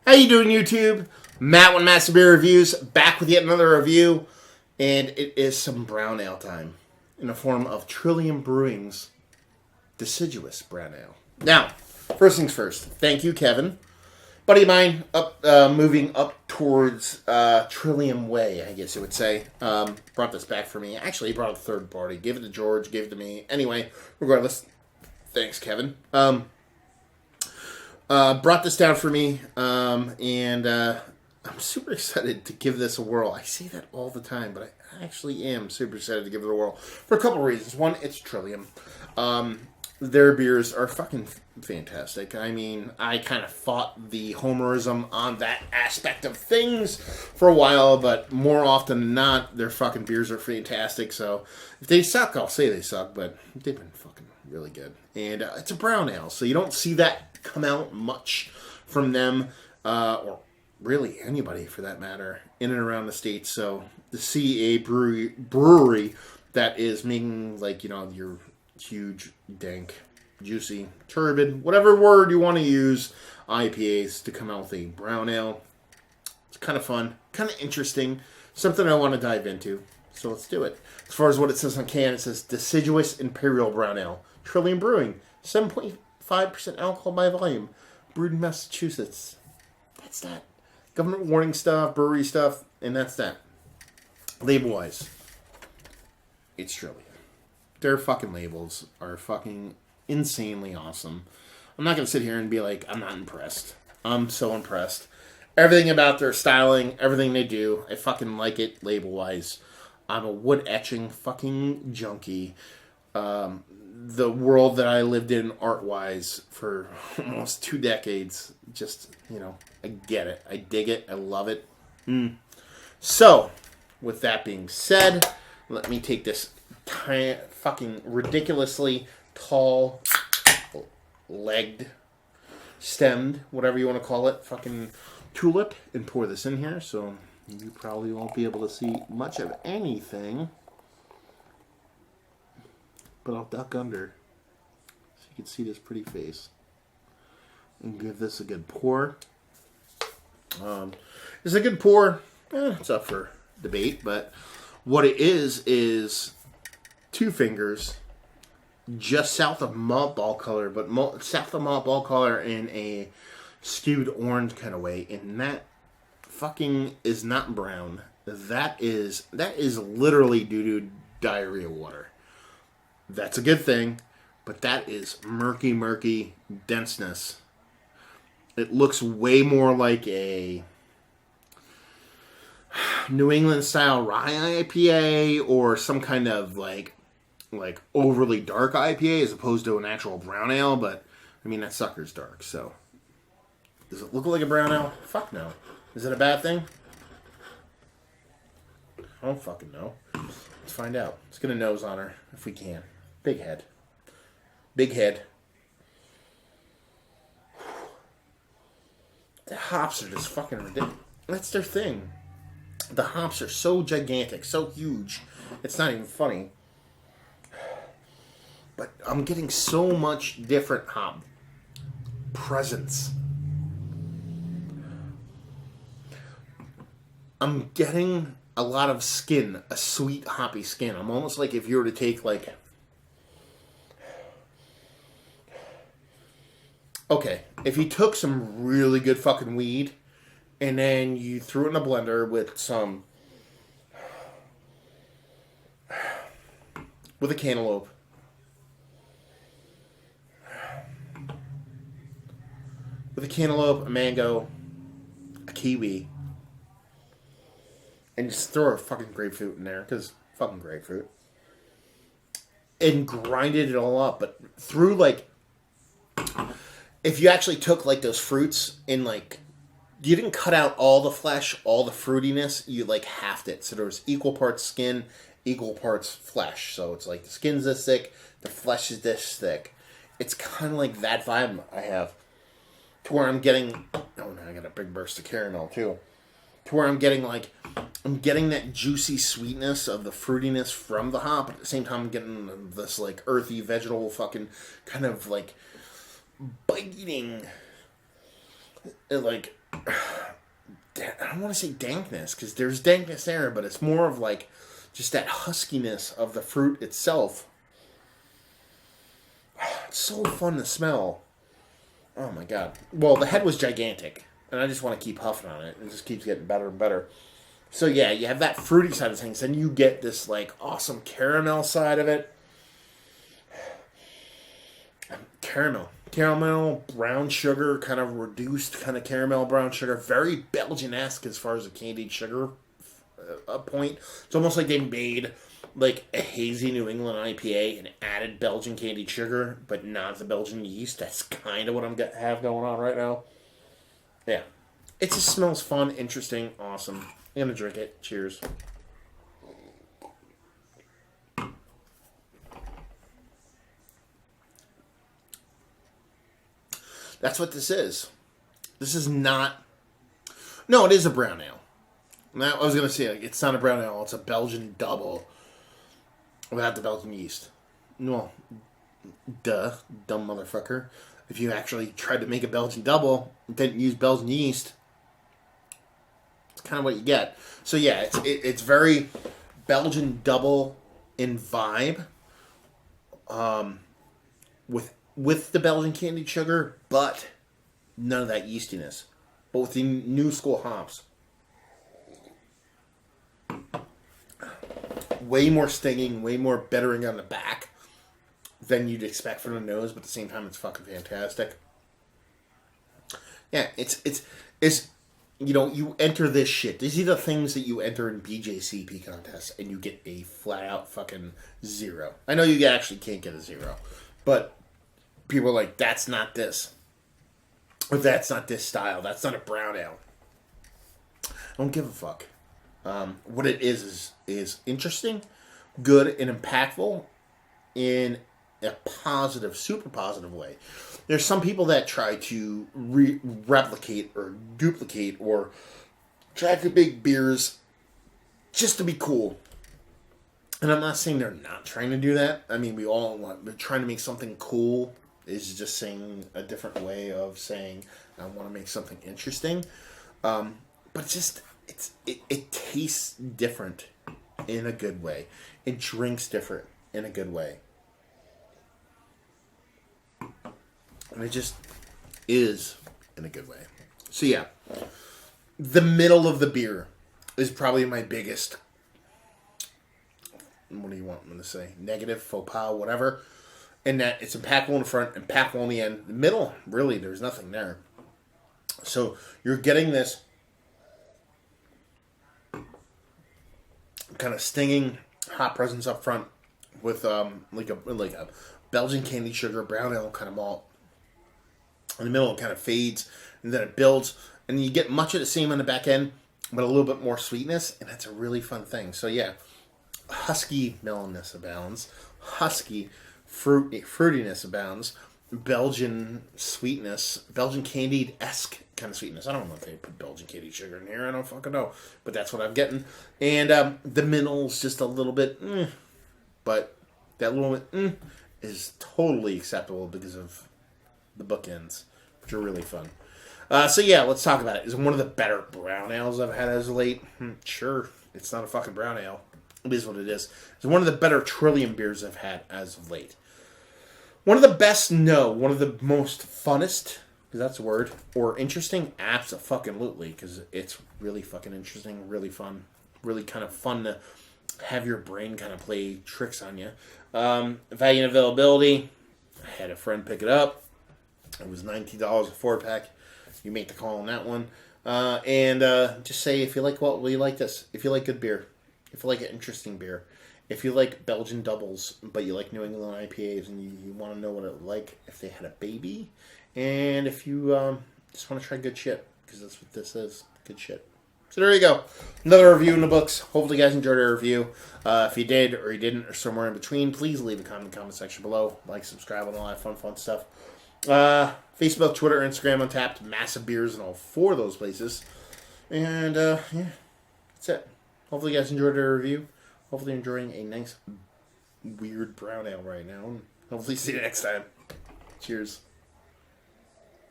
How you doing, YouTube? Matt with Master Beer Reviews, back with yet another review, and it is some brown ale time in the form of Trillium Brewing's Deciduous Brown Ale. Now, first things first, thank you, Kevin. Buddy of mine, moving up towards Trillium Way, I guess you would say, brought this back for me. Actually, he brought it a third party. Gave it to George, gave it to me. Anyway, regardless, thanks, Kevin. Brought this down for me, and I'm super excited to give this a whirl. I say that all the time, but I actually am super excited to give it a whirl for a couple of reasons. One, it's Trillium. Their beers are fucking fantastic. I mean, I kind of fought the homerism on that aspect of things for a while, but more often than not, their fucking beers are fantastic. So if they suck, I'll say they suck, but they've been fucking really good. And it's a brown ale, so you don't see that come out much from them, or really anybody for that matter, in and around the States. So to see a brewery that is making, like, you know, your huge, dank, juicy, turbid, whatever word you want to use, IPAs to come out with a brown ale, it's kind of fun, kind of interesting, something I want to dive into. So let's do it. As far as what it says on can, it says Deciduous Imperial Brown Ale, Trillium Brewing, 7.5% alcohol by volume, brewed in Massachusetts. That's that. Government warning stuff, brewery stuff, and that's that. Label-wise, it's Trillium. Their fucking labels are fucking insanely awesome. I'm not going to sit here and be like, I'm not impressed. I'm so impressed. Everything about their styling, everything they do, I fucking like it label-wise. I'm a wood etching fucking junkie. The world that I lived in art-wise for almost 2 decades, just, you know, I get it. I dig it. I love it. So, with that being said, let me take this fucking ridiculously tall, legged, stemmed, whatever you want to call it, fucking tulip, and pour this in here. So you probably won't be able to see much of anything, but I'll duck under so you can see this pretty face and give this a good pour. It's a good pour. It's up for debate, but what it is 2 fingers just south of malt ball color, but south of malt ball color in a skewed orange kind of way, and that fucking is not brown. That is literally due to diarrhea water. That's a good thing, but that is murky denseness. It looks way more like a New England style rye IPA or some kind of like overly dark IPA as opposed to an actual brown ale, but I mean that sucker's dark, so does it look like a brown ale? Fuck no. Is it a bad thing? I don't fucking know. Let's find out. Let's get a nose on her if we can. Big head. Big head. The hops are just fucking ridiculous. That's their thing. The hops are so gigantic, so huge. It's not even funny. But I'm getting so much different hop presence. I'm getting a lot of skin, a sweet hoppy skin. I'm almost like if you were to take like... Okay, if you took some really good fucking weed and then you threw it in a blender with some... with a cantaloupe. With a cantaloupe, a mango, a kiwi, and just throw a fucking grapefruit in there, because fucking grapefruit, and grinded it all up, but through, like, if you actually took, like, those fruits and, like, you didn't cut out all the flesh, all the fruitiness, you, like, halved it, so there was equal parts skin, equal parts flesh, so it's like the skin's this thick, the flesh is this thick. It's kind of like that vibe I have. To where I'm getting... Oh, no, I got a big burst of caramel, too. To where I'm getting, like... I'm getting that juicy sweetness of the fruitiness from the hop. At the same time, I'm getting this, like, earthy, vegetable fucking... kind of, like... biting... like... don't want to say dankness, because there's dankness there, but it's more of like just that huskiness of the fruit itself. It's so fun to smell. Oh my god. Well, the head was gigantic, and I just want to keep huffing on it. It just keeps getting better and better. So yeah, you have that fruity side of things, then you get this like awesome caramel side of it. Caramel, brown sugar, kind of reduced kind of caramel brown sugar. Very Belgian-esque as far as the candied sugar point. It's almost like they made like a hazy New England IPA and added Belgian candied sugar, but not the Belgian yeast. That's kind of what have going on right now. Yeah. It just smells fun, interesting, awesome. I'm going to drink it. Cheers. That's what this is. This is not... No, it is a brown ale. I was going to say, like, it's not a brown ale. It's a Belgian double without the Belgian yeast. Well, duh, dumb motherfucker. If you actually tried to make a Belgian double and didn't use Belgian yeast, it's kind of what you get. So yeah, it's very Belgian double in vibe, with the Belgian candied sugar, but none of that yeastiness. But with the new school hops, way more stinging, way more bittering on the back than you'd expect from the nose, but at the same time, it's fucking fantastic. Yeah, it's you know, you enter this shit. These are the things that you enter in BJCP contests, and you get a flat out fucking 0. I know you actually can't get a 0, but people are like, that's not this. Or that's not this style. That's not a brown ale. I don't give a fuck. What it is interesting, good, and impactful in a positive, super positive way. There's some people that try to replicate or duplicate or try to make beers just to be cool. And I'm not saying they're not trying to do that. I mean, we're trying to make something cool is just saying a different way of saying I want to make something interesting. But it tastes different in a good way. It drinks different in a good way. And it just is in a good way. So yeah, the middle of the beer is probably my biggest, what do you want me to say? Negative, faux pas, whatever. And that it's impactful in the front, impactful in the end. The middle, really, there's nothing there. So you're getting this kind of stinging hot presence up front with like a Belgian candied sugar, brown ale kind of malt. In the middle, it kind of fades, and then it builds, and you get much of the same on the back end, but a little bit more sweetness, and that's a really fun thing. So yeah, husky mellowness abounds, husky fruitiness abounds, Belgian sweetness, Belgian candied-esque kind of sweetness. I don't know if they put Belgian candied sugar in here. I don't fucking know, but that's what I'm getting. And the middle's just a little bit, but that little bit is totally acceptable because of the bookends, which are really fun. So yeah, let's talk about it. It's one of the better brown ales I've had as of late. Sure, it's not a fucking brown ale. It is what it is. It's one of the better Trillium beers I've had as of late. One of the best, no. One of the most funnest, because that's a word, or interesting, abso-fucking-lutely, because it's really fucking interesting, really fun, really kind of fun to have your brain kind of play tricks on you. Value and availability, I had a friend pick it up. It was $19 a 4-pack. You make the call on that one. And just say if you like you like this. If you like good beer. If you like an interesting beer. If you like Belgian doubles, but you like New England IPAs and you want to know what it would like if they had a baby. And if you just want to try good shit. Because that's what this is. Good shit. So there you go. Another review in the books. Hopefully you guys enjoyed our review. If you did or you didn't or somewhere in between, please leave a comment in the comment section below. Like, subscribe, and all that fun stuff. Facebook, Twitter, Instagram, Untapped, massive beers in all 4 of those places. And yeah, that's it. Hopefully you guys enjoyed our review. Hopefully you're enjoying a nice, weird brown ale right now. And hopefully see you next time. Cheers.